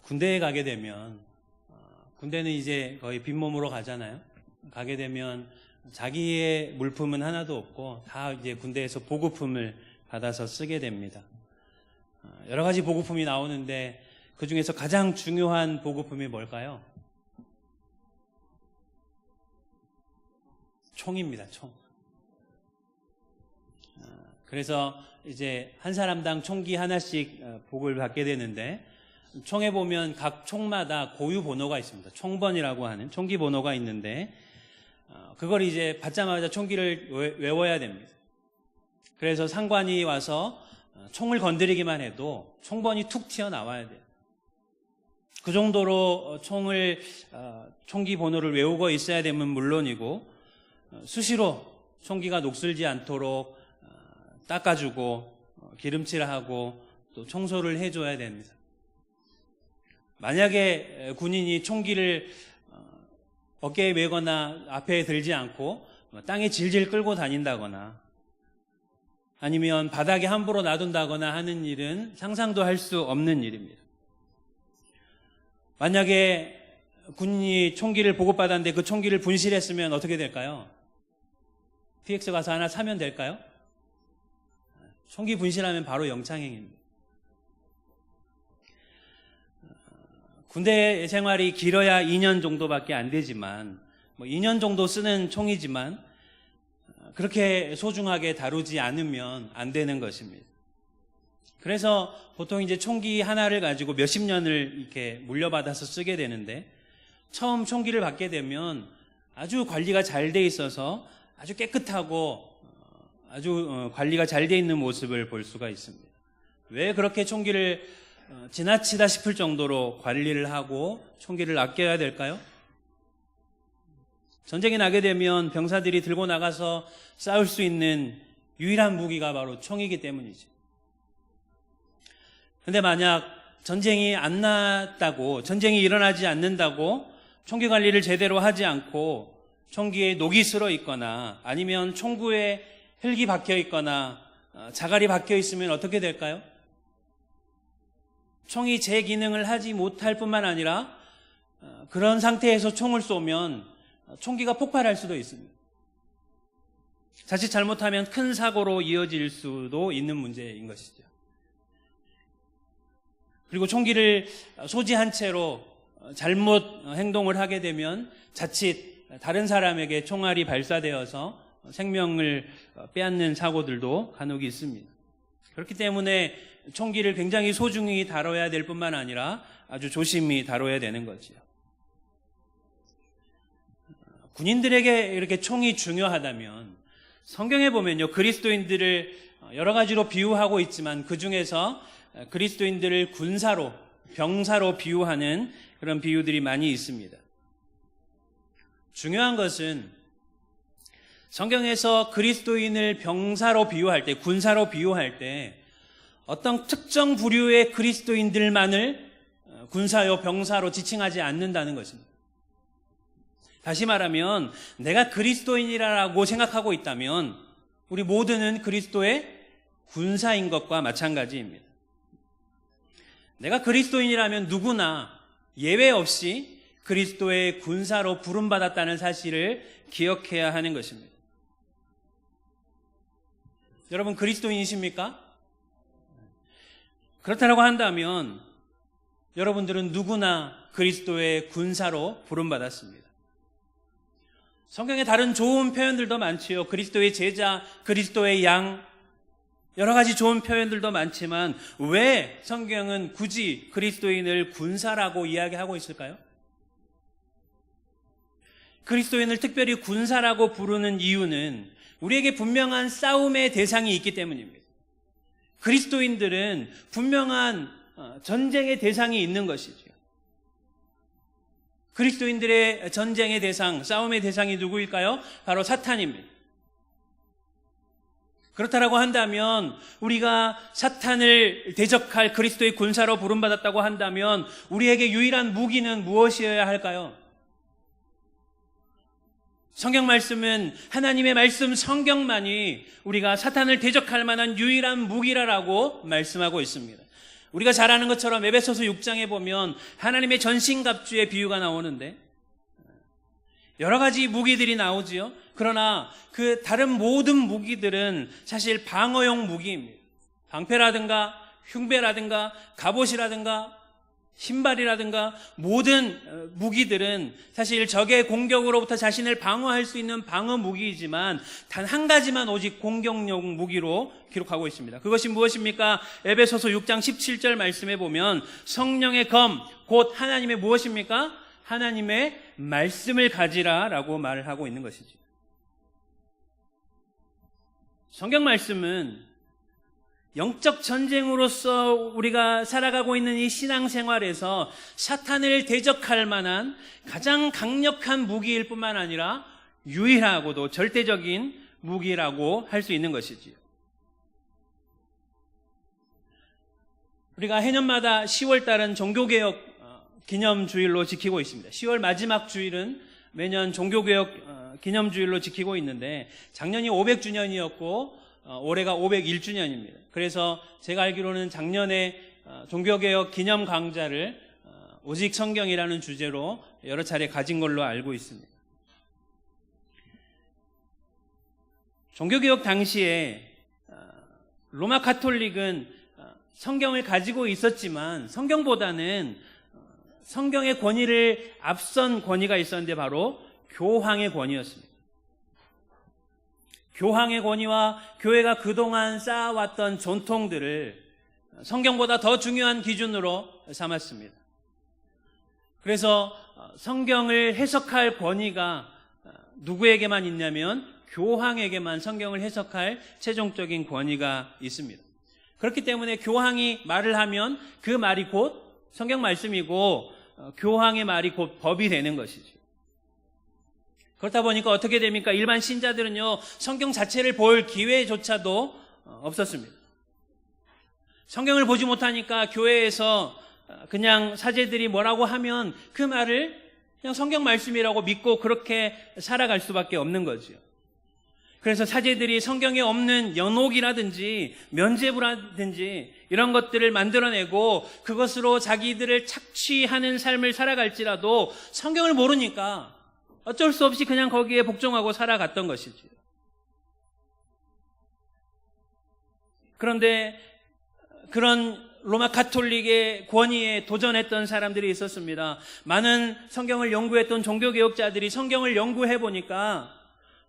군대에 가게 되면 군대는 이제 거의 빈몸으로 가잖아요. 가게 되면 자기의 물품은 하나도 없고 다 이제 군대에서 보급품을 받아서 쓰게 됩니다. 여러 가지 보급품이 나오는데 그 중에서 가장 중요한 보급품이 뭘까요? 총입니다. 총. 그래서 이제 한 사람당 총기 하나씩 복을 받게 되는데, 총에 보면 각 총마다 고유 번호가 있습니다. 총번이라고 하는 총기 번호가 있는데, 그걸 이제 받자마자 총기를 외워야 됩니다. 그래서 상관이 와서 총을 건드리기만 해도 총번이 툭 튀어나와야 돼요. 그 정도로 총기 번호를 외우고 있어야 되면 물론이고, 수시로 총기가 녹슬지 않도록 닦아주고 기름칠하고 또 청소를 해줘야 됩니다. 만약에 군인이 총기를 어깨에 메거나 앞에 들지 않고 땅에 질질 끌고 다닌다거나 아니면 바닥에 함부로 놔둔다거나 하는 일은 상상도 할 수 없는 일입니다. 만약에 군인이 총기를 보급받았는데 그 총기를 분실했으면 어떻게 될까요? PX 가서 하나 사면 될까요? 총기 분실하면 바로 영창행입니다. 군대 생활이 길어야 2년 정도밖에 안 되지만, 2년 정도 쓰는 총이지만 그렇게 소중하게 다루지 않으면 안 되는 것입니다. 그래서 보통 이제 총기 하나를 가지고 몇십 년을 이렇게 물려받아서 쓰게 되는데, 처음 총기를 받게 되면 아주 관리가 잘 돼 있어서 아주 깨끗하고 아주 관리가 잘 돼 있는 모습을 볼 수가 있습니다. 왜 그렇게 총기를 지나치다 싶을 정도로 관리를 하고 총기를 아껴야 될까요? 전쟁이 나게 되면 병사들이 들고 나가서 싸울 수 있는 유일한 무기가 바로 총이기 때문이죠. 근데 만약 전쟁이 안 났다고, 전쟁이 일어나지 않는다고 총기 관리를 제대로 하지 않고 총기에 녹이 슬어 있거나 아니면 총구에 흙이 박혀 있거나 자갈이 박혀 있으면 어떻게 될까요? 총이 제 기능을 하지 못할 뿐만 아니라 그런 상태에서 총을 쏘면 총기가 폭발할 수도 있습니다. 자칫 잘못하면 큰 사고로 이어질 수도 있는 문제인 것이죠. 그리고 총기를 소지한 채로 잘못 행동을 하게 되면 자칫 다른 사람에게 총알이 발사되어서 생명을 빼앗는 사고들도 간혹 있습니다. 그렇기 때문에 총기를 굉장히 소중히 다뤄야 될 뿐만 아니라 아주 조심히 다뤄야 되는 거죠. 군인들에게 이렇게 총이 중요하다면 성경에 보면요, 그리스도인들을 여러 가지로 비유하고 있지만 그 중에서 그리스도인들을 군사로, 병사로 비유하는 그런 비유들이 많이 있습니다. 중요한 것은 성경에서 그리스도인을 병사로 비유할 때, 군사로 비유할 때 어떤 특정 부류의 그리스도인들만을 군사요 병사로 지칭하지 않는다는 것입니다. 다시 말하면 내가 그리스도인이라고 생각하고 있다면 우리 모두는 그리스도의 군사인 것과 마찬가지입니다. 내가 그리스도인이라면 누구나 예외 없이 그리스도의 군사로 부름받았다는 사실을 기억해야 하는 것입니다. 여러분 그리스도인이십니까? 그렇다고 한다면 여러분들은 누구나 그리스도의 군사로 부름받았습니다. 성경에 다른 좋은 표현들도 많지요. 그리스도의 제자, 그리스도의 양, 여러 가지 좋은 표현들도 많지만 왜 성경은 굳이 그리스도인을 군사라고 이야기하고 있을까요? 그리스도인을 특별히 군사라고 부르는 이유는 우리에게 분명한 싸움의 대상이 있기 때문입니다. 그리스도인들은 분명한 전쟁의 대상이 있는 것이죠. 그리스도인들의 전쟁의 대상, 싸움의 대상이 누구일까요? 바로 사탄입니다. 그렇다고 한다면 우리가 사탄을 대적할 그리스도의 군사로 부름받았다고 한다면 우리에게 유일한 무기는 무엇이어야 할까요? 성경 말씀은 하나님의 말씀 성경만이 우리가 사탄을 대적할 만한 유일한 무기라고 말씀하고 있습니다. 우리가 잘 아는 것처럼 에베소서 6장에 보면 하나님의 전신갑주의 비유가 나오는데 여러 가지 무기들이 나오지요. 그러나 그 다른 모든 무기들은 사실 방어용 무기입니다. 방패라든가 흉배라든가 갑옷이라든가 신발이라든가 모든 무기들은 사실 적의 공격으로부터 자신을 방어할 수 있는 방어 무기이지만 단 한 가지만 오직 공격용 무기로 기록하고 있습니다. 그것이 무엇입니까? 에베소서 6장 17절 말씀에 보면 성령의 검, 곧 하나님의 무엇입니까? 하나님의 말씀을 가지라라고 말을 하고 있는 것이죠. 성경 말씀은 영적 전쟁으로서 우리가 살아가고 있는 이 신앙생활에서 사탄을 대적할 만한 가장 강력한 무기일 뿐만 아니라 유일하고도 절대적인 무기라고 할 수 있는 것이지요. 우리가 해년마다 10월달은 종교개혁 기념주일로 지키고 있습니다. 10월 마지막 주일은 매년 종교개혁 기념주일로 지키고 있는데 작년이 500주년이었고 올해가 501주년입니다. 그래서 제가 알기로는 작년에 종교개혁 기념 강좌를 오직 성경이라는 주제로 여러 차례 가진 걸로 알고 있습니다. 종교개혁 당시에 로마 가톨릭은 성경을 가지고 있었지만 성경보다는 성경의 권위를 앞선 권위가 있었는데 바로 교황의 권위였습니다. 교황의 권위와 교회가 그동안 쌓아왔던 전통들을 성경보다 더 중요한 기준으로 삼았습니다. 그래서 성경을 해석할 권위가 누구에게만 있냐면 교황에게만 성경을 해석할 최종적인 권위가 있습니다. 그렇기 때문에 교황이 말을 하면 그 말이 곧 성경 말씀이고 교황의 말이 곧 법이 되는 것이죠. 그렇다 보니까 어떻게 됩니까? 일반 신자들은요, 성경 자체를 볼 기회조차도 없었습니다. 성경을 보지 못하니까 교회에서 그냥 사제들이 뭐라고 하면 그 말을 그냥 성경 말씀이라고 믿고 그렇게 살아갈 수밖에 없는 거죠. 그래서 사제들이 성경에 없는 연옥이라든지 면죄부라든지 이런 것들을 만들어내고 그것으로 자기들을 착취하는 삶을 살아갈지라도 성경을 모르니까 어쩔 수 없이 그냥 거기에 복종하고 살아갔던 것이죠. 그런데 그런 로마 가톨릭의 권위에 도전했던 사람들이 있었습니다. 많은 성경을 연구했던 종교개혁자들이 성경을 연구해 보니까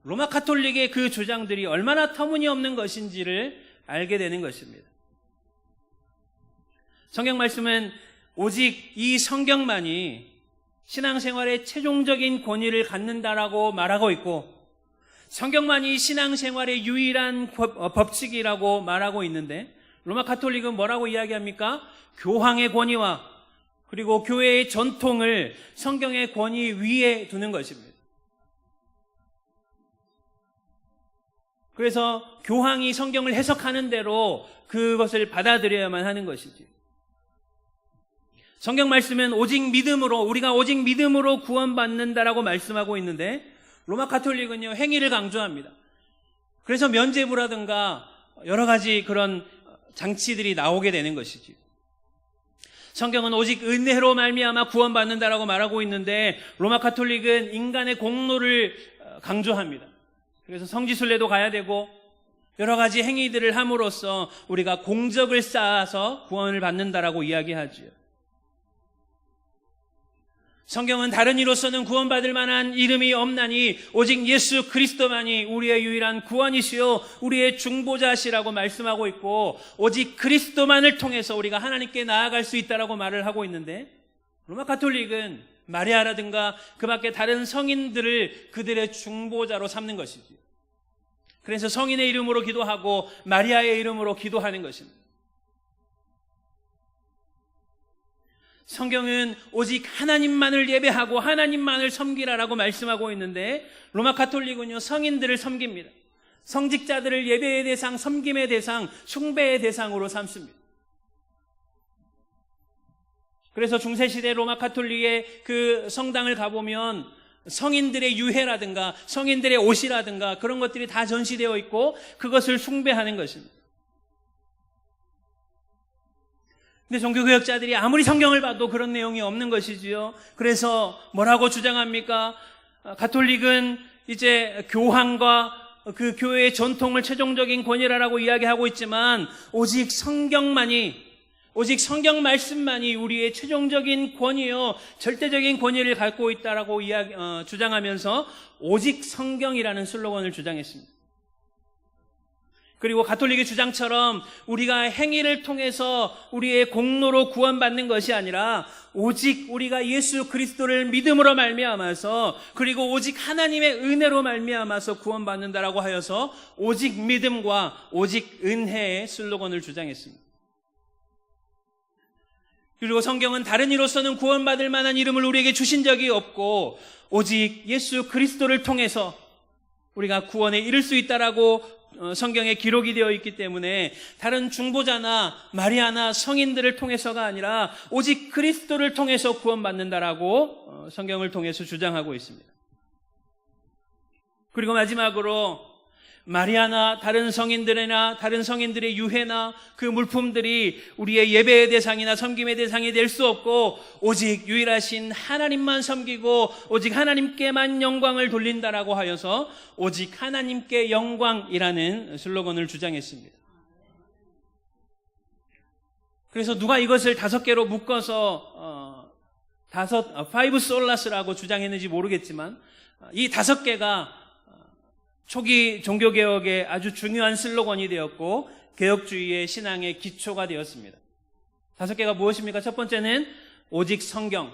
로마 가톨릭의 그 주장들이 얼마나 터무니없는 것인지를 알게 되는 것입니다. 성경 말씀은 오직 이 성경만이 신앙생활의 최종적인 권위를 갖는다라고 말하고 있고 성경만이 신앙생활의 유일한 법칙이라고 말하고 있는데 로마 가톨릭은 뭐라고 이야기합니까? 교황의 권위와 그리고 교회의 전통을 성경의 권위 위에 두는 것입니다. 그래서 교황이 성경을 해석하는 대로 그것을 받아들여야만 하는 것이지. 성경 말씀은 오직 믿음으로, 우리가 오직 믿음으로 구원받는다라고 말씀하고 있는데 로마 가톨릭은요, 행위를 강조합니다. 그래서 면죄부라든가 여러 가지 그런 장치들이 나오게 되는 것이지. 성경은 오직 은혜로 말미암아 구원받는다라고 말하고 있는데 로마 가톨릭은 인간의 공로를 강조합니다. 그래서 성지순례도 가야 되고 여러 가지 행위들을 함으로써 우리가 공적을 쌓아서 구원을 받는다라고 이야기하죠. 성경은 다른 이로서는 구원받을 만한 이름이 없나니 오직 예수 그리스도만이 우리의 유일한 구원이시요 우리의 중보자시라고 말씀하고 있고 오직 그리스도만을 통해서 우리가 하나님께 나아갈 수 있다라고 말을 하고 있는데 로마 가톨릭은 마리아라든가 그 밖에 다른 성인들을 그들의 중보자로 삼는 것이죠. 그래서 성인의 이름으로 기도하고 마리아의 이름으로 기도하는 것입니다. 성경은 오직 하나님만을 예배하고 하나님만을 섬기라라고 말씀하고 있는데 로마 가톨릭은요, 성인들을 섬깁니다. 성직자들을 예배의 대상, 섬김의 대상, 숭배의 대상으로 삼습니다. 그래서 중세시대 로마 가톨릭의 그 성당을 가보면 성인들의 유해라든가 성인들의 옷이라든가 그런 것들이 다 전시되어 있고 그것을 숭배하는 것입니다. 근데 종교개혁자들이 아무리 성경을 봐도 그런 내용이 없는 것이지요. 그래서 뭐라고 주장합니까? 가톨릭은 이제 교황과 그 교회의 전통을 최종적인 권위라고 이야기하고 있지만 오직 성경 성경 말씀만이 우리의 최종적인 권위요, 절대적인 권위를 갖고 있다라고 주장하면서 오직 성경이라는 슬로건을 주장했습니다. 그리고 가톨릭의 주장처럼 우리가 행위를 통해서 우리의 공로로 구원받는 것이 아니라 오직 우리가 예수 그리스도를 믿음으로 말미암아서, 그리고 오직 하나님의 은혜로 말미암아서 구원받는다라고 하여서 오직 믿음과 오직 은혜의 슬로건을 주장했습니다. 그리고 성경은 다른 이로서는 구원받을 만한 이름을 우리에게 주신 적이 없고 오직 예수 그리스도를 통해서 우리가 구원에 이를 수 있다라고 성경에 기록이 되어 있기 때문에 다른 중보자나 마리아나 성인들을 통해서가 아니라 오직 그리스도를 통해서 구원받는다라고 성경을 통해서 주장하고 있습니다. 그리고 마지막으로 마리아나 다른 성인들이나 다른 성인들의 유해나 그 물품들이 우리의 예배의 대상이나 섬김의 대상이 될 수 없고 오직 유일하신 하나님만 섬기고 오직 하나님께만 영광을 돌린다라고 하여서 오직 하나님께 영광이라는 슬로건을 주장했습니다. 그래서 누가 이것을 5개로 묶어서 five solas라고 주장했는지 모르겠지만 이 5개가 초기 종교개혁의 아주 중요한 슬로건이 되었고 개혁주의의 신앙의 기초가 되었습니다. 5개가 무엇입니까? 첫 번째는 오직 성경,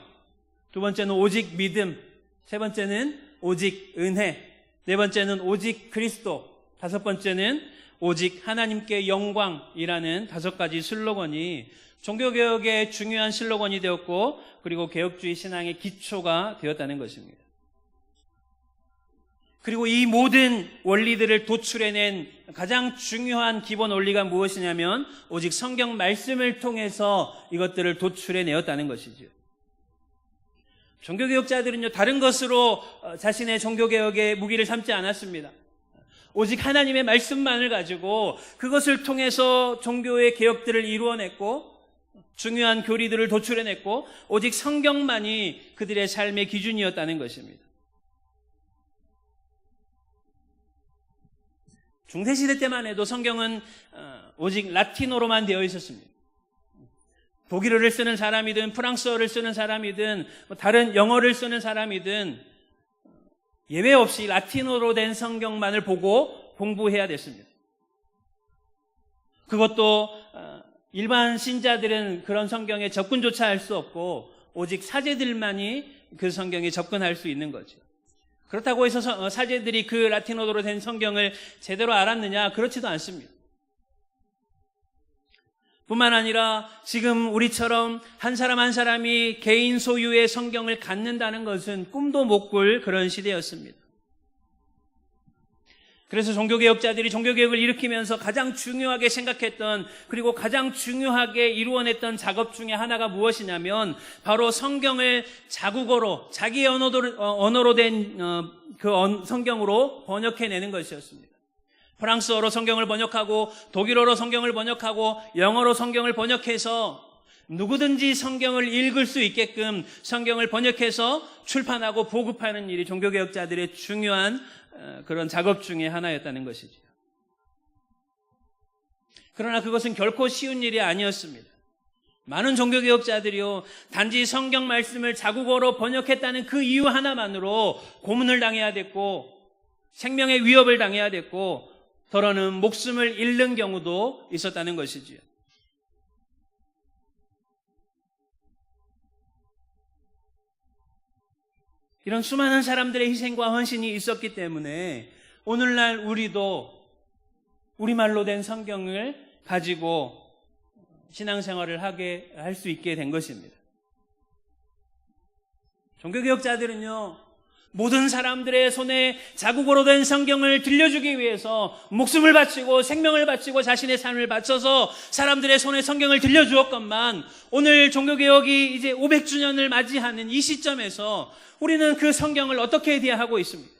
두 번째는 오직 믿음, 세 번째는 오직 은혜, 네 번째는 오직 그리스도, 다섯 번째는 오직 하나님께 영광이라는 5가지 슬로건이 종교개혁의 중요한 슬로건이 되었고 그리고 개혁주의 신앙의 기초가 되었다는 것입니다. 그리고 이 모든 원리들을 도출해낸 가장 중요한 기본 원리가 무엇이냐면 오직 성경 말씀을 통해서 이것들을 도출해내었다는 것이죠. 종교개혁자들은요, 다른 것으로 자신의 종교개혁의 무기를 삼지 않았습니다. 오직 하나님의 말씀만을 가지고 그것을 통해서 종교의 개혁들을 이루어냈고 중요한 교리들을 도출해냈고 오직 성경만이 그들의 삶의 기준이었다는 것입니다. 중세시대 때만 해도 성경은 오직 라틴어로만 되어 있었습니다. 독일어를 쓰는 사람이든 프랑스어를 쓰는 사람이든 다른 영어를 쓰는 사람이든 예외 없이 라틴어로 된 성경만을 보고 공부해야 됐습니다. 그것도 일반 신자들은 그런 성경에 접근조차 할 수 없고 오직 사제들만이 그 성경에 접근할 수 있는 거죠. 그렇다고 해서 사제들이 그 라틴어로 된 성경을 제대로 알았느냐? 그렇지도 않습니다. 뿐만 아니라 지금 우리처럼 한 사람 한 사람이 개인 소유의 성경을 갖는다는 것은 꿈도 못 꿀 그런 시대였습니다. 그래서 종교개혁자들이 종교개혁을 일으키면서 가장 중요하게 생각했던 그리고 가장 중요하게 이루어냈던 작업 중에 하나가 무엇이냐면 바로 성경을 자국어로 자기 언어로 된 그 성경으로 번역해내는 것이었습니다. 프랑스어로 성경을 번역하고 독일어로 성경을 번역하고 영어로 성경을 번역해서 누구든지 성경을 읽을 수 있게끔 성경을 번역해서 출판하고 보급하는 일이 종교개혁자들의 중요한 그런 작업 중에 하나였다는 것이죠. 그러나 그것은 결코 쉬운 일이 아니었습니다. 많은 종교개혁자들이요, 단지 성경 말씀을 자국어로 번역했다는 그 이유 하나만으로 고문을 당해야 됐고 생명의 위협을 당해야 됐고 더러는 목숨을 잃는 경우도 있었다는 것이지요. 이런 수많은 사람들의 희생과 헌신이 있었기 때문에 오늘날 우리도 우리말로 된 성경을 가지고 신앙생활을 하게 할 수 있게 된 것입니다. 종교개혁자들은요, 모든 사람들의 손에 자국어로 된 성경을 들려주기 위해서 목숨을 바치고 생명을 바치고 자신의 삶을 바쳐서 사람들의 손에 성경을 들려주었건만 오늘 종교개혁이 이제 500주년을 맞이하는 이 시점에서 우리는 그 성경을 어떻게 대하고 있습니까?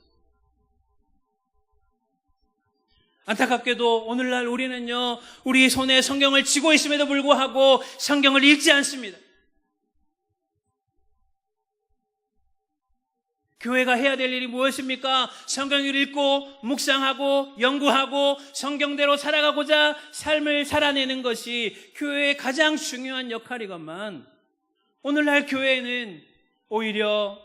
안타깝게도 오늘날 우리는요, 우리 손에 성경을 쥐고 있음에도 불구하고 성경을 읽지 않습니다. 교회가 해야 될 일이 무엇입니까? 성경을 읽고 묵상하고 연구하고 성경대로 살아가고자 삶을 살아내는 것이 교회의 가장 중요한 역할이건만, 오늘날 교회는 오히려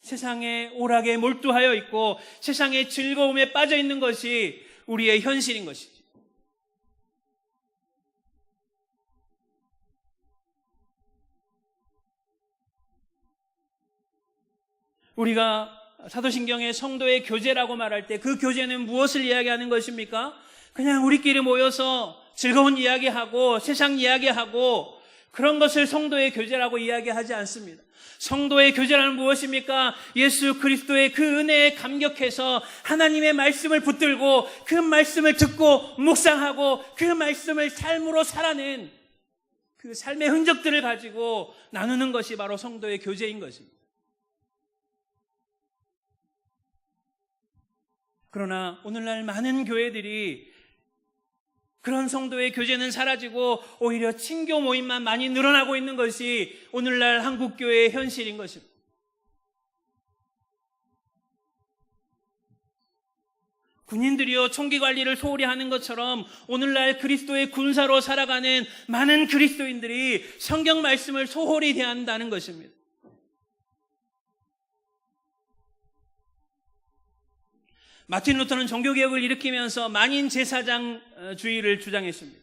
세상의 오락에 몰두하여 있고 세상의 즐거움에 빠져 있는 것이 우리의 현실인 것이죠. 우리가 사도신경의 성도의 교제라고 말할 때 그 교제는 무엇을 이야기하는 것입니까? 그냥 우리끼리 모여서 즐거운 이야기하고 세상 이야기하고 그런 것을 성도의 교제라고 이야기하지 않습니다. 성도의 교제란 무엇입니까? 예수 그리스도의 그 은혜에 감격해서 하나님의 말씀을 붙들고 그 말씀을 듣고 묵상하고 그 말씀을 삶으로 살아낸 그 삶의 흔적들을 가지고 나누는 것이 바로 성도의 교제인 것입니다. 그러나 오늘날 많은 교회들이 그런 성도의 교제는 사라지고 오히려 친교 모임만 많이 늘어나고 있는 것이 오늘날 한국교회의 현실인 것입니다. 군인들이요, 총기 관리를 소홀히 하는 것처럼 오늘날 그리스도의 군사로 살아가는 많은 그리스도인들이 성경 말씀을 소홀히 대한다는 것입니다. 마틴 루터는 종교개혁을 일으키면서 만인 제사장주의를 주장했습니다.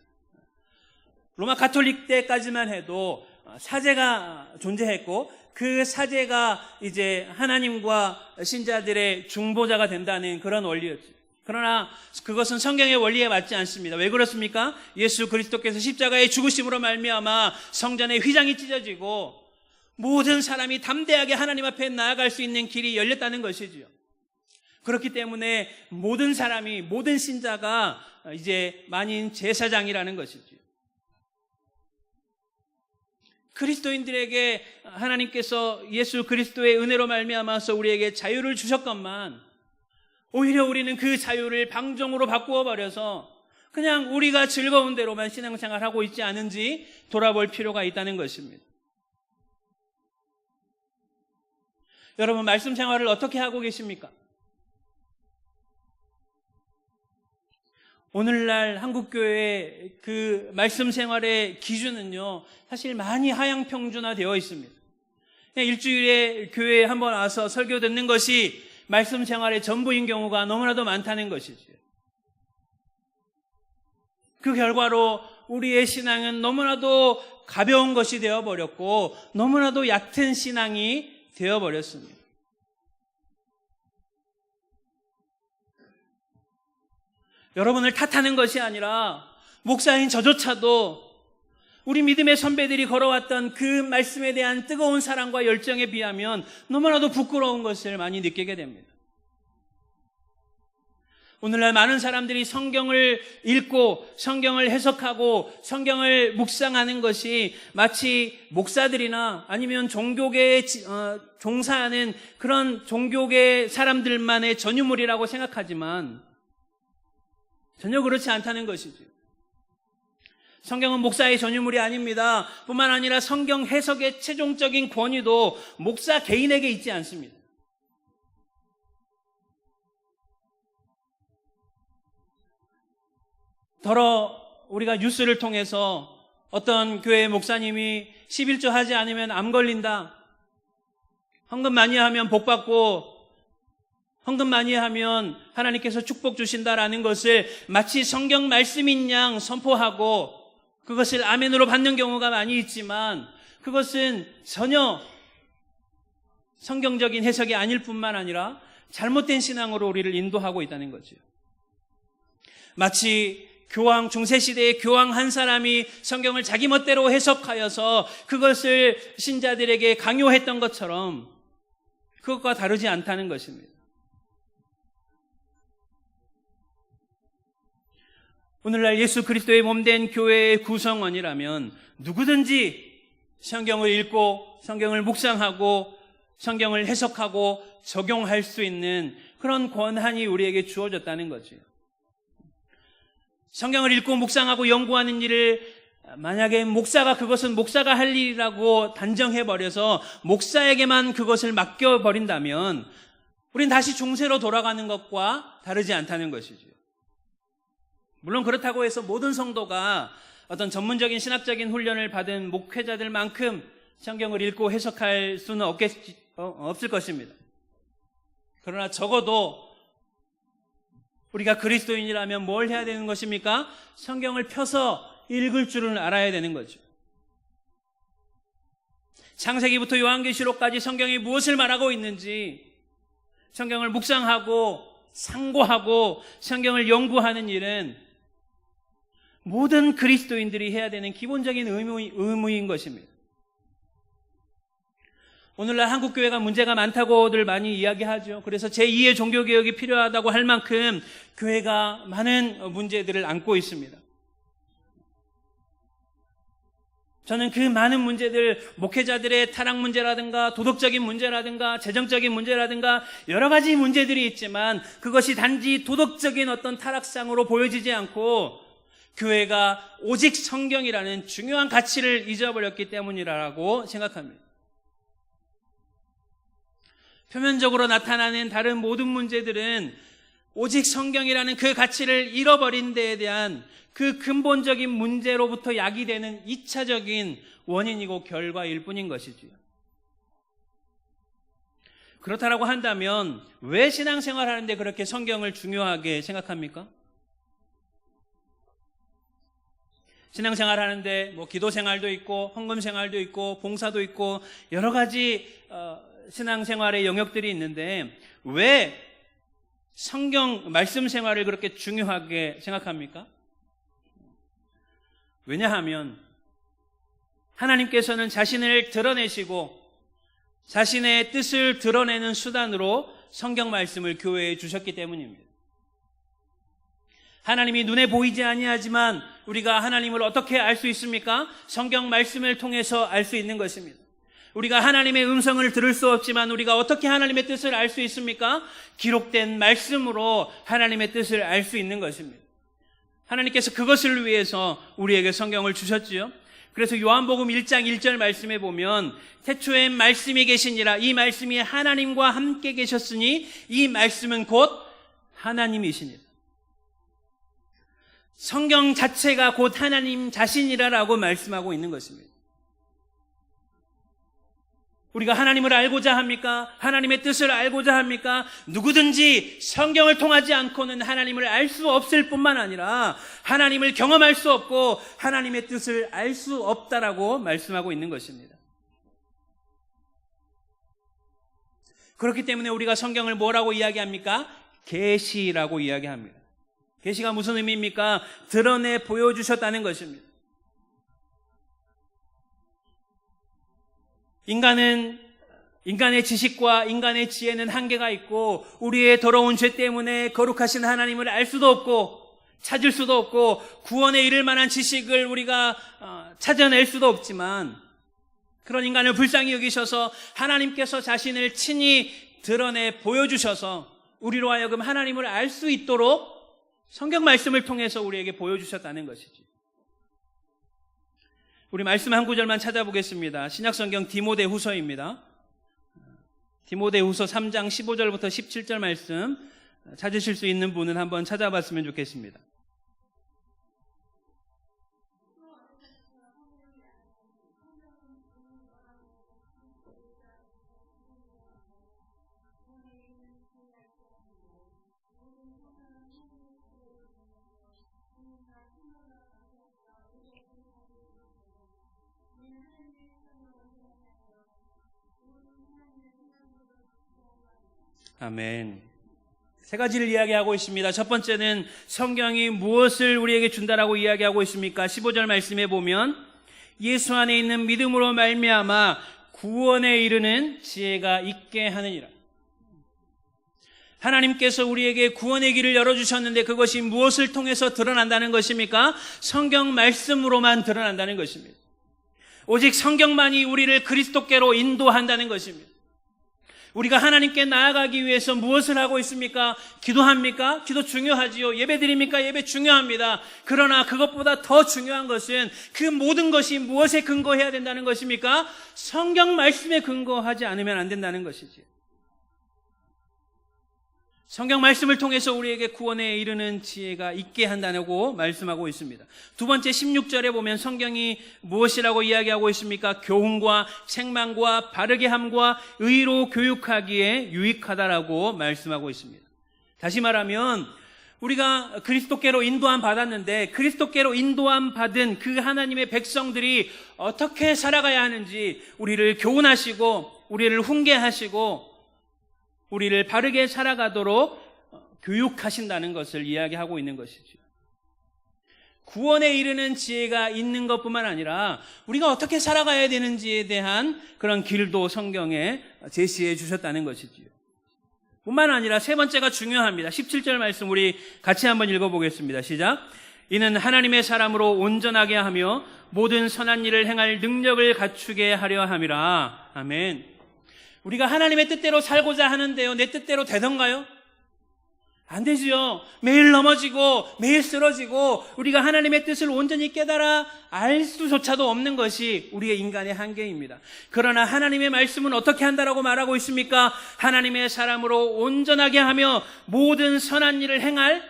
로마 가톨릭 때까지만 해도 사제가 존재했고 그 사제가 이제 하나님과 신자들의 중보자가 된다는 그런 원리였죠. 그러나 그것은 성경의 원리에 맞지 않습니다. 왜 그렇습니까? 예수 그리스도께서 십자가의 죽으심으로 말미암아 성전의 휘장이 찢어지고 모든 사람이 담대하게 하나님 앞에 나아갈 수 있는 길이 열렸다는 것이지요. 그렇기 때문에 모든 사람이, 모든 신자가 이제 만인 제사장이라는 것이죠. 그리스도인들에게 하나님께서 예수 그리스도의 은혜로 말미암아서 우리에게 자유를 주셨건만 오히려 우리는 그 자유를 방종으로 바꾸어 버려서 그냥 우리가 즐거운 대로만 신앙생활하고 있지 않은지 돌아볼 필요가 있다는 것입니다. 여러분, 말씀 생활을 어떻게 하고 계십니까? 오늘날 한국교회의 그 말씀 생활의 기준은요, 사실 많이 하향평준화되어 있습니다. 그냥 일주일에 교회에 한번 와서 설교 듣는 것이 말씀 생활의 전부인 경우가 너무나도 많다는 것이죠. 그 결과로 우리의 신앙은 너무나도 가벼운 것이 되어버렸고 너무나도 얕은 신앙이 되어버렸습니다. 여러분을 탓하는 것이 아니라 목사인 저조차도 우리 믿음의 선배들이 걸어왔던 그 말씀에 대한 뜨거운 사랑과 열정에 비하면 너무나도 부끄러운 것을 많이 느끼게 됩니다. 오늘날 많은 사람들이 성경을 읽고 성경을 해석하고 성경을 묵상하는 것이 마치 목사들이나 아니면 종교계에 종사하는 그런 종교계 사람들만의 전유물이라고 생각하지만 전혀 그렇지 않다는 것이죠. 성경은 목사의 전유물이 아닙니다. 뿐만 아니라 성경 해석의 최종적인 권위도 목사 개인에게 있지 않습니다. 더러 우리가 뉴스를 통해서 어떤 교회 목사님이 11조 하지 않으면 암 걸린다, 헌금 많이 하면 복 받고 헌금 많이 하면 하나님께서 축복 주신다라는 것을 마치 성경 말씀인 양 선포하고 그것을 아멘으로 받는 경우가 많이 있지만 그것은 전혀 성경적인 해석이 아닐 뿐만 아니라 잘못된 신앙으로 우리를 인도하고 있다는 거죠. 마치 교황, 중세시대의 교황 한 사람이 성경을 자기 멋대로 해석하여서 그것을 신자들에게 강요했던 것처럼 그것과 다르지 않다는 것입니다. 오늘날 예수 그리스도의 몸된 교회의 구성원이라면 누구든지 성경을 읽고 성경을 묵상하고 성경을 해석하고 적용할 수 있는 그런 권한이 우리에게 주어졌다는 거죠. 성경을 읽고 묵상하고 연구하는 일을 만약에 목사가 그것은 목사가 할 일이라고 단정해버려서 목사에게만 그것을 맡겨버린다면 우린 다시 중세로 돌아가는 것과 다르지 않다는 것이죠. 물론 그렇다고 해서 모든 성도가 어떤 전문적인 신학적인 훈련을 받은 목회자들만큼 성경을 읽고 해석할 수는 없을 것입니다. 그러나 적어도 우리가 그리스도인이라면 뭘 해야 되는 것입니까? 성경을 펴서 읽을 줄은 알아야 되는 거죠. 창세기부터 요한계시록까지 성경이 무엇을 말하고 있는지 성경을 묵상하고 상고하고 성경을 연구하는 일은 모든 그리스도인들이 해야 되는 기본적인 의무인 것입니다. 오늘날 한국교회가 문제가 많다고들 많이 이야기하죠. 그래서 제2의 종교개혁이 필요하다고 할 만큼 교회가 많은 문제들을 안고 있습니다. 저는 그 많은 문제들, 목회자들의 타락 문제라든가 도덕적인 문제라든가 재정적인 문제라든가 여러 가지 문제들이 있지만 그것이 단지 도덕적인 어떤 타락상으로 보여지지 않고 교회가 오직 성경이라는 중요한 가치를 잊어버렸기 때문이라고 생각합니다. 표면적으로 나타나는 다른 모든 문제들은 오직 성경이라는 그 가치를 잃어버린 데에 대한 그 근본적인 문제로부터 야기되는 2차적인 원인이고 결과일 뿐인 것이지요. 그렇다라고 한다면 왜 신앙생활 하는데 그렇게 성경을 중요하게 생각합니까? 신앙생활 하는데 기도생활도 있고 헌금생활도 있고 봉사도 있고 여러 가지 신앙생활의 영역들이 있는데 왜 성경 말씀 생활을 그렇게 중요하게 생각합니까? 왜냐하면 하나님께서는 자신을 드러내시고 자신의 뜻을 드러내는 수단으로 성경 말씀을 교회에 주셨기 때문입니다. 하나님이 눈에 보이지 아니하지만 우리가 하나님을 어떻게 알 수 있습니까? 성경 말씀을 통해서 알 수 있는 것입니다. 우리가 하나님의 음성을 들을 수 없지만 우리가 어떻게 하나님의 뜻을 알 수 있습니까? 기록된 말씀으로 하나님의 뜻을 알 수 있는 것입니다. 하나님께서 그것을 위해서 우리에게 성경을 주셨지요. 그래서 요한복음 1장 1절 말씀에 보면 태초엔 말씀이 계시니라 이 말씀이 하나님과 함께 계셨으니 이 말씀은 곧 하나님이시니라. 성경 자체가 곧 하나님 자신이라라고 말씀하고 있는 것입니다. 우리가 하나님을 알고자 합니까? 하나님의 뜻을 알고자 합니까? 누구든지 성경을 통하지 않고는 하나님을 알 수 없을 뿐만 아니라 하나님을 경험할 수 없고 하나님의 뜻을 알 수 없다라고 말씀하고 있는 것입니다. 그렇기 때문에 우리가 성경을 뭐라고 이야기합니까? 계시라고 이야기합니다. 계시가 무슨 의미입니까? 드러내 보여주셨다는 것입니다. 인간의 지식과 인간의 지혜는 한계가 있고 우리의 더러운 죄 때문에 거룩하신 하나님을 알 수도 없고 찾을 수도 없고 구원에 이를 만한 지식을 우리가 찾아낼 수도 없지만 그런 인간을 불쌍히 여기셔서 하나님께서 자신을 친히 드러내 보여주셔서 우리로 하여금 하나님을 알 수 있도록 성경 말씀을 통해서 우리에게 보여주셨다는 것이지. 우리 말씀 한 구절만 찾아보겠습니다. 신약성경 디모데후서입니다. 디모데후서 3장 15절부터 17절 말씀 찾으실 수 있는 분은 한번 찾아봤으면 좋겠습니다. 아멘. 세 가지를 이야기하고 있습니다. 첫 번째는 성경이 무엇을 우리에게 준다라고 이야기하고 있습니까? 15절 말씀에 보면 예수 안에 있는 믿음으로 말미암아 구원에 이르는 지혜가 있게 하느니라. 하나님께서 우리에게 구원의 길을 열어주셨는데 그것이 무엇을 통해서 드러난다는 것입니까? 성경 말씀으로만 드러난다는 것입니다. 오직 성경만이 우리를 그리스도께로 인도한다는 것입니다. 우리가 하나님께 나아가기 위해서 무엇을 하고 있습니까? 기도합니까? 기도 중요하지요. 예배드립니까? 예배 중요합니다. 그러나 그것보다 더 중요한 것은 그 모든 것이 무엇에 근거해야 된다는 것입니까? 성경 말씀에 근거하지 않으면 안 된다는 것이지요. 성경 말씀을 통해서 우리에게 구원에 이르는 지혜가 있게 한다고 말씀하고 있습니다. 두 번째 16절에 보면 성경이 무엇이라고 이야기하고 있습니까? 교훈과 책망과 바르게 함과 의로 교육하기에 유익하다라고 말씀하고 있습니다. 다시 말하면 우리가 그리스도께로 인도함 받았는데 그리스도께로 인도함 받은 그 하나님의 백성들이 어떻게 살아가야 하는지 우리를 교훈하시고 우리를 훈계하시고 우리를 바르게 살아가도록 교육하신다는 것을 이야기하고 있는 것이죠. 구원에 이르는 지혜가 있는 것뿐만 아니라 우리가 어떻게 살아가야 되는지에 대한 그런 길도 성경에 제시해 주셨다는 것이지요. 뿐만 아니라 세 번째가 중요합니다. 17절 말씀 우리 같이 한번 읽어보겠습니다. 시작. 이는 하나님의 사람으로 온전하게 하며 모든 선한 일을 행할 능력을 갖추게 하려 함이라. 아멘. 우리가 하나님의 뜻대로 살고자 하는데요, 내 뜻대로 되던가요? 안 되지요. 매일 넘어지고 매일 쓰러지고 우리가 하나님의 뜻을 온전히 깨달아 알 수조차도 없는 것이 우리의 인간의 한계입니다. 그러나 하나님의 말씀은 어떻게 한다라고 말하고 있습니까? 하나님의 사람으로 온전하게 하며 모든 선한 일을 행할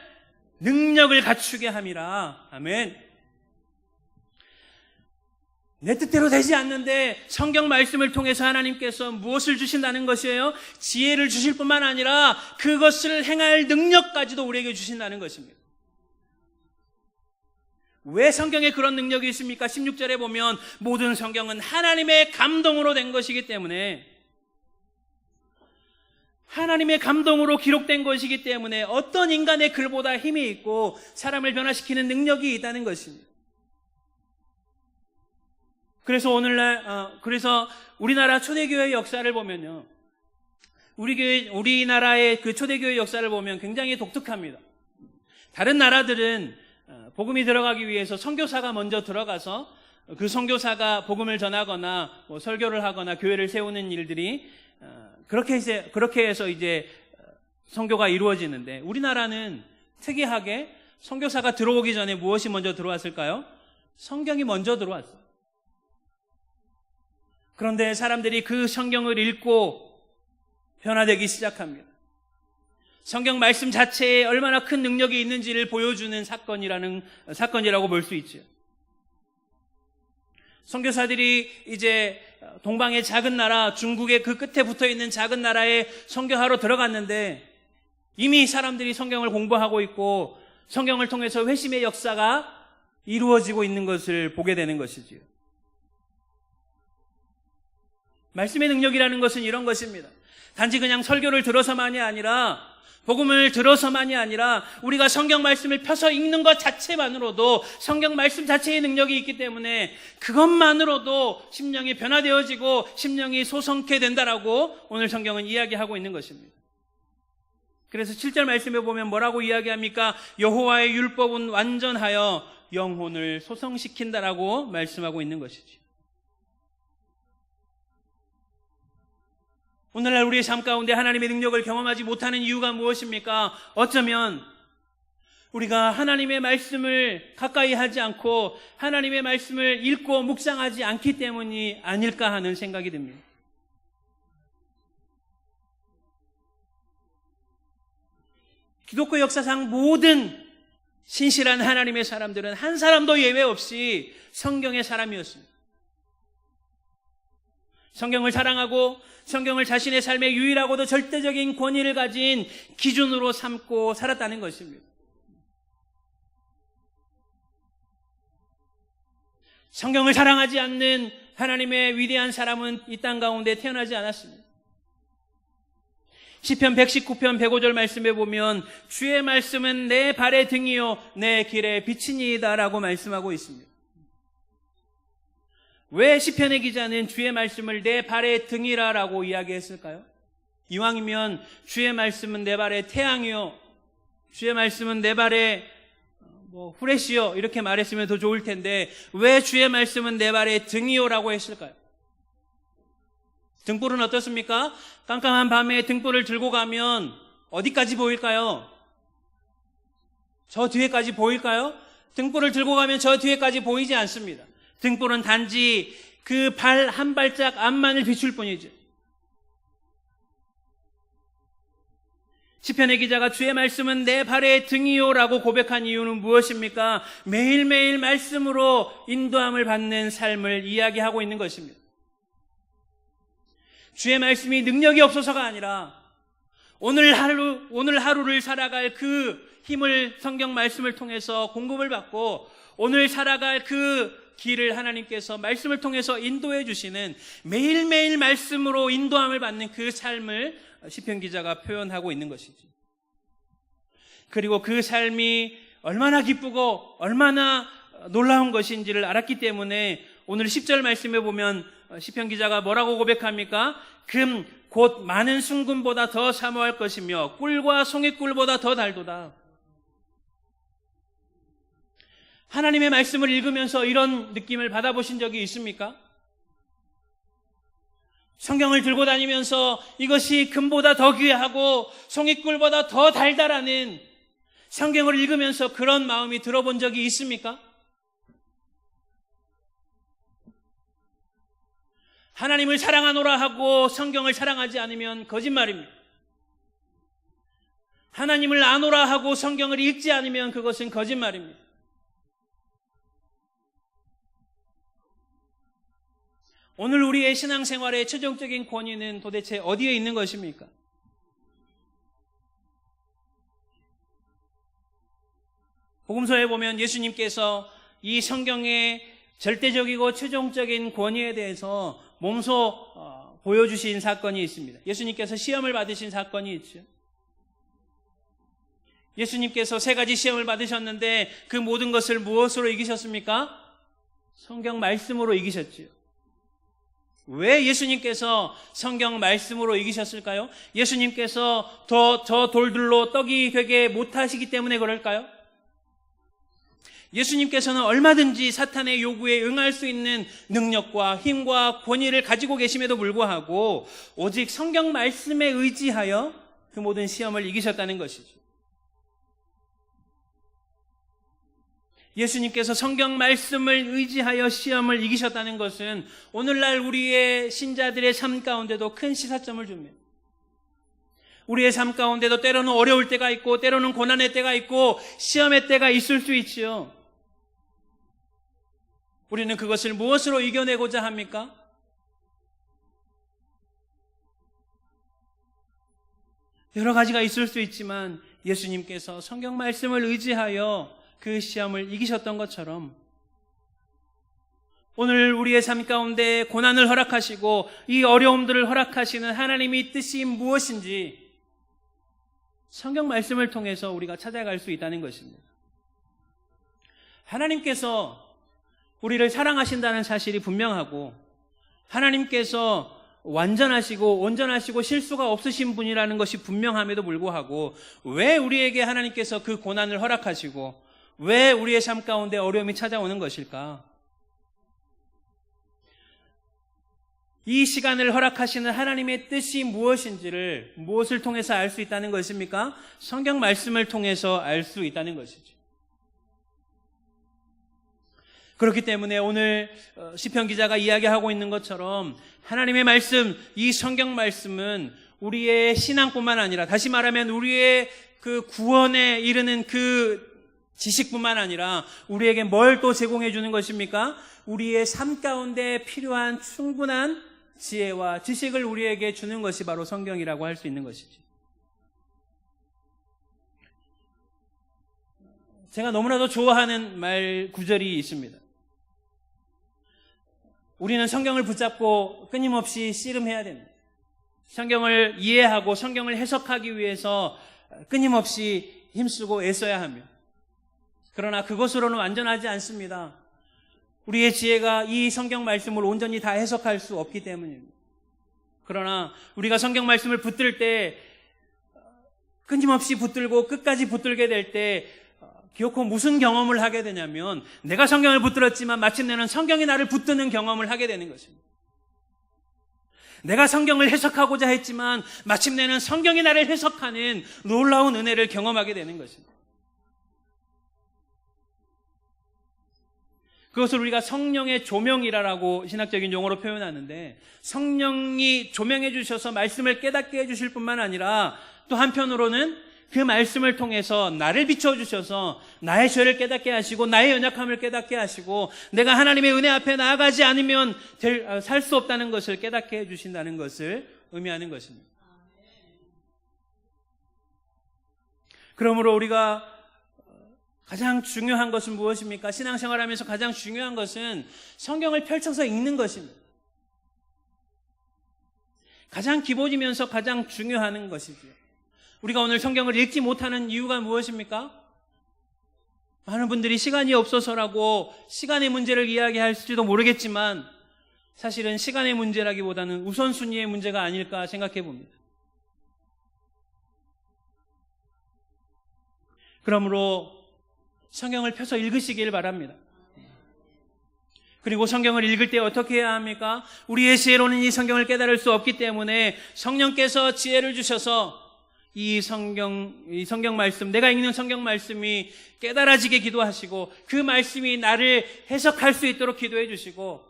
능력을 갖추게 함이라. 아멘. 내 뜻대로 되지 않는데 성경 말씀을 통해서 하나님께서 무엇을 주신다는 것이에요? 지혜를 주실 뿐만 아니라 그것을 행할 능력까지도 우리에게 주신다는 것입니다. 왜 성경에 그런 능력이 있습니까? 16절에 보면 모든 성경은 하나님의 감동으로 된 것이기 때문에 하나님의 감동으로 기록된 것이기 때문에 어떤 인간의 글보다 힘이 있고 사람을 변화시키는 능력이 있다는 것입니다. 그래서 그래서 우리나라 초대교회의 역사를 보면요. 우리나라의 그 초대교회 역사를 보면 굉장히 독특합니다. 다른 나라들은 복음이 들어가기 위해서 선교사가 먼저 들어가서 그 선교사가 복음을 전하거나 설교를 하거나 교회를 세우는 일들이 그렇게 해서 이제 선교가 이루어지는데 우리나라는 특이하게 선교사가 들어오기 전에 무엇이 먼저 들어왔을까요? 성경이 먼저 들어왔어요. 그런데 사람들이 그 성경을 읽고 변화되기 시작합니다. 성경 말씀 자체에 얼마나 큰 능력이 있는지를 보여주는 사건이라고 볼 수 있죠. 선교사들이 이제 동방의 작은 나라, 중국의 그 끝에 붙어 있는 작은 나라에 선교하러 들어갔는데 이미 사람들이 성경을 공부하고 있고 성경을 통해서 회심의 역사가 이루어지고 있는 것을 보게 되는 것이지요. 말씀의 능력이라는 것은 이런 것입니다. 단지 그냥 설교를 들어서만이 아니라 복음을 들어서만이 아니라 우리가 성경 말씀을 펴서 읽는 것 자체만으로도 성경 말씀 자체의 능력이 있기 때문에 그것만으로도 심령이 변화되어지고 심령이 소성케 된다라고 오늘 성경은 이야기하고 있는 것입니다. 그래서 7절 말씀에 보면 뭐라고 이야기합니까? 여호와의 율법은 완전하여 영혼을 소성시킨다라고 말씀하고 있는 것이죠. 오늘날 우리의 삶 가운데 하나님의 능력을 경험하지 못하는 이유가 무엇입니까? 어쩌면 우리가 하나님의 말씀을 가까이 하지 않고 하나님의 말씀을 읽고 묵상하지 않기 때문이 아닐까 하는 생각이 듭니다. 기독교 역사상 모든 신실한 하나님의 사람들은 한 사람도 예외 없이 성경의 사람이었습니다. 성경을 사랑하고 성경을 자신의 삶의 유일하고도 절대적인 권위를 가진 기준으로 삼고 살았다는 것입니다. 성경을 사랑하지 않는 하나님의 위대한 사람은 이 땅 가운데 태어나지 않았습니다. 시편 119편 105절 말씀에 보면 주의 말씀은 내 발의 등이요 내 길의 빛이니이다 라고 말씀하고 있습니다. 왜 시편의 기자는 주의 말씀을 내 발의 등이라고 이야기했을까요? 이왕이면 주의 말씀은 내 발의 태양이요 주의 말씀은 내 발의 후레쉬요 이렇게 말했으면 더 좋을 텐데 왜 주의 말씀은 내 발의 등이요라고 했을까요? 등불은 어떻습니까? 깜깜한 밤에 등불을 들고 가면 어디까지 보일까요? 저 뒤에까지 보일까요? 등불을 들고 가면 저 뒤에까지 보이지 않습니다. 등불은 단지 그 발 한 발짝 앞만을 비출 뿐이죠. 시편의 기자가 주의 말씀은 내 발의 등이요라고 고백한 이유는 무엇입니까? 매일매일 말씀으로 인도함을 받는 삶을 이야기하고 있는 것입니다. 주의 말씀이 능력이 없어서가 아니라 오늘 하루를 살아갈 그 힘을 성경 말씀을 통해서 공급을 받고 오늘 살아갈 그 길을 하나님께서 말씀을 통해서 인도해 주시는 매일매일 말씀으로 인도함을 받는 그 삶을 시편 기자가 표현하고 있는 것이죠. 그리고 그 삶이 얼마나 기쁘고 얼마나 놀라운 것인지를 알았기 때문에 오늘 10절 말씀에 보면 시편 기자가 뭐라고 고백합니까? 금 곧 많은 순금보다 더 사모할 것이며 꿀과 송이꿀보다 더 달도다. 하나님의 말씀을 읽으면서 이런 느낌을 받아보신 적이 있습니까? 성경을 들고 다니면서 이것이 금보다 더 귀하고 송이꿀보다 더 달달하는 성경을 읽으면서 그런 마음이 들어본 적이 있습니까? 하나님을 사랑하노라 하고 성경을 사랑하지 않으면 거짓말입니다. 하나님을 아노라 하고 성경을 읽지 않으면 그것은 거짓말입니다. 오늘 우리의 신앙생활의 최종적인 권위는 도대체 어디에 있는 것입니까? 복음서에 보면 예수님께서 이 성경의 절대적이고 최종적인 권위에 대해서 몸소 보여주신 사건이 있습니다. 예수님께서 시험을 받으신 사건이 있죠. 예수님께서 3가지 시험을 받으셨는데 그 모든 것을 무엇으로 이기셨습니까? 성경 말씀으로 이기셨지요. 왜 예수님께서 성경 말씀으로 이기셨을까요? 예수님께서 저 돌들로 떡이 되게 못하시기 때문에 그럴까요? 예수님께서는 얼마든지 사탄의 요구에 응할 수 있는 능력과 힘과 권위를 가지고 계심에도 불구하고 오직 성경 말씀에 의지하여 그 모든 시험을 이기셨다는 것이죠. 예수님께서 성경 말씀을 의지하여 시험을 이기셨다는 것은 오늘날 우리의 신자들의 삶 가운데도 큰 시사점을 줍니다. 우리의 삶 가운데도 때로는 어려울 때가 있고 때로는 고난의 때가 있고 시험의 때가 있을 수 있지요. 우리는 그것을 무엇으로 이겨내고자 합니까? 여러 가지가 있을 수 있지만 예수님께서 성경 말씀을 의지하여 그 시험을 이기셨던 것처럼 오늘 우리의 삶 가운데 고난을 허락하시고 이 어려움들을 허락하시는 하나님의 뜻이 무엇인지 성경 말씀을 통해서 우리가 찾아갈 수 있다는 것입니다. 하나님께서 우리를 사랑하신다는 사실이 분명하고 하나님께서 완전하시고 온전하시고 실수가 없으신 분이라는 것이 분명함에도 불구하고 왜 우리에게 하나님께서 그 고난을 허락하시고 왜 우리의 삶 가운데 어려움이 찾아오는 것일까? 이 시간을 허락하시는 하나님의 뜻이 무엇인지를 무엇을 통해서 알 수 있다는 것입니까? 성경 말씀을 통해서 알 수 있다는 것이죠. 그렇기 때문에 오늘 시편 기자가 이야기하고 있는 것처럼 하나님의 말씀, 이 성경 말씀은 우리의 신앙뿐만 아니라 다시 말하면 우리의 그 구원에 이르는 그 지식뿐만 아니라 우리에게 뭘 또 제공해 주는 것입니까? 우리의 삶 가운데 필요한 충분한 지혜와 지식을 우리에게 주는 것이 바로 성경이라고 할 수 있는 것이죠. 제가 너무나도 좋아하는 말 구절이 있습니다. 우리는 성경을 붙잡고 끊임없이 씨름해야 됩니다. 성경을 이해하고 성경을 해석하기 위해서 끊임없이 힘쓰고 애써야 합니다. 그러나 그것으로는 완전하지 않습니다. 우리의 지혜가 이 성경 말씀을 온전히 다 해석할 수 없기 때문입니다. 그러나 우리가 성경 말씀을 붙들 때 끊임없이 붙들고 끝까지 붙들게 될 때 기어코 무슨 경험을 하게 되냐면 내가 성경을 붙들었지만 마침내는 성경이 나를 붙드는 경험을 하게 되는 것입니다. 내가 성경을 해석하고자 했지만 마침내는 성경이 나를 해석하는 놀라운 은혜를 경험하게 되는 것입니다. 그것을 우리가 성령의 조명이라고 신학적인 용어로 표현하는데, 성령이 조명해 주셔서 말씀을 깨닫게 해주실 뿐만 아니라 또 한편으로는 그 말씀을 통해서 나를 비춰주셔서 나의 죄를 깨닫게 하시고 나의 연약함을 깨닫게 하시고 내가 하나님의 은혜 앞에 나아가지 않으면 살 수 없다는 것을 깨닫게 해주신다는 것을 의미하는 것입니다. 그러므로 우리가 가장 중요한 것은 무엇입니까? 신앙생활하면서 가장 중요한 것은 성경을 펼쳐서 읽는 것입니다. 가장 기본이면서 가장 중요한 것이죠. 우리가 오늘 성경을 읽지 못하는 이유가 무엇입니까? 많은 분들이 시간이 없어서라고 시간의 문제를 이야기할지도 모르겠지만 사실은 시간의 문제라기보다는 우선순위의 문제가 아닐까 생각해 봅니다. 그러므로 성경을 펴서 읽으시길 바랍니다. 그리고 성경을 읽을 때 어떻게 해야 합니까? 우리의 지혜로는 이 성경을 깨달을 수 없기 때문에 성령께서 지혜를 주셔서 이 성경 말씀, 내가 읽는 성경 말씀이 깨달아지게 기도하시고 그 말씀이 나를 해석할 수 있도록 기도해 주시고,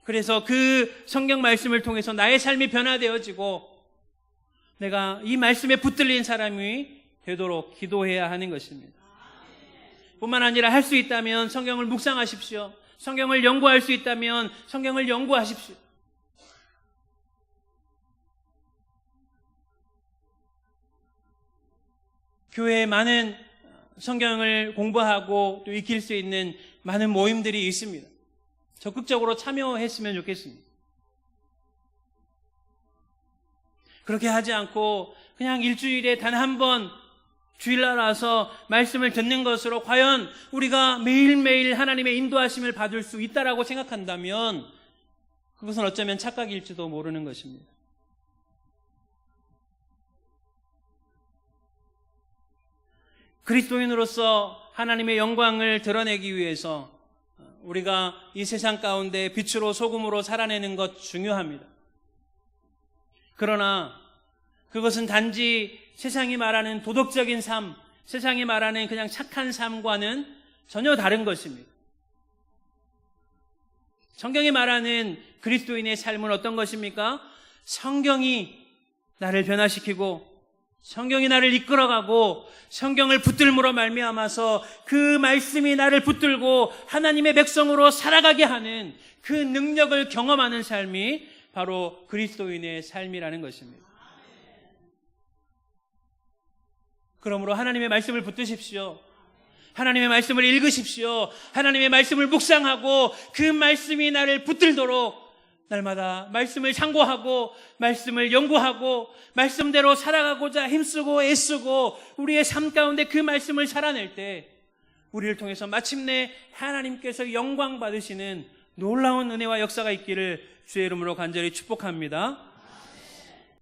그래서 그 성경 말씀을 통해서 나의 삶이 변화되어지고 내가 이 말씀에 붙들린 사람이 되도록 기도해야 하는 것입니다. 뿐만 아니라 할 수 있다면 성경을 묵상하십시오. 성경을 연구할 수 있다면 성경을 연구하십시오. 교회에 많은 성경을 공부하고 또 익힐 수 있는 많은 모임들이 있습니다. 적극적으로 참여했으면 좋겠습니다. 그렇게 하지 않고 그냥 일주일에 단 한 번 주일날 와서 말씀을 듣는 것으로 과연 우리가 매일매일 하나님의 인도하심을 받을 수 있다라고 생각한다면 그것은 어쩌면 착각일지도 모르는 것입니다. 그리스도인으로서 하나님의 영광을 드러내기 위해서 우리가 이 세상 가운데 빛으로 소금으로 살아내는 것 중요합니다. 그러나 그것은 단지 세상이 말하는 도덕적인 삶, 세상이 말하는 그냥 착한 삶과는 전혀 다른 것입니다. 성경이 말하는 그리스도인의 삶은 어떤 것입니까? 성경이 나를 변화시키고 성경이 나를 이끌어가고 성경을 붙들므로 말미암아서 그 말씀이 나를 붙들고 하나님의 백성으로 살아가게 하는 그 능력을 경험하는 삶이 바로 그리스도인의 삶이라는 것입니다. 그러므로 하나님의 말씀을 붙드십시오. 하나님의 말씀을 읽으십시오. 하나님의 말씀을 묵상하고 그 말씀이 나를 붙들도록 날마다 말씀을 상고하고 말씀을 연구하고 말씀대로 살아가고자 힘쓰고 애쓰고 우리의 삶 가운데 그 말씀을 살아낼 때 우리를 통해서 마침내 하나님께서 영광 받으시는 놀라운 은혜와 역사가 있기를 주의 이름으로 간절히 축복합니다.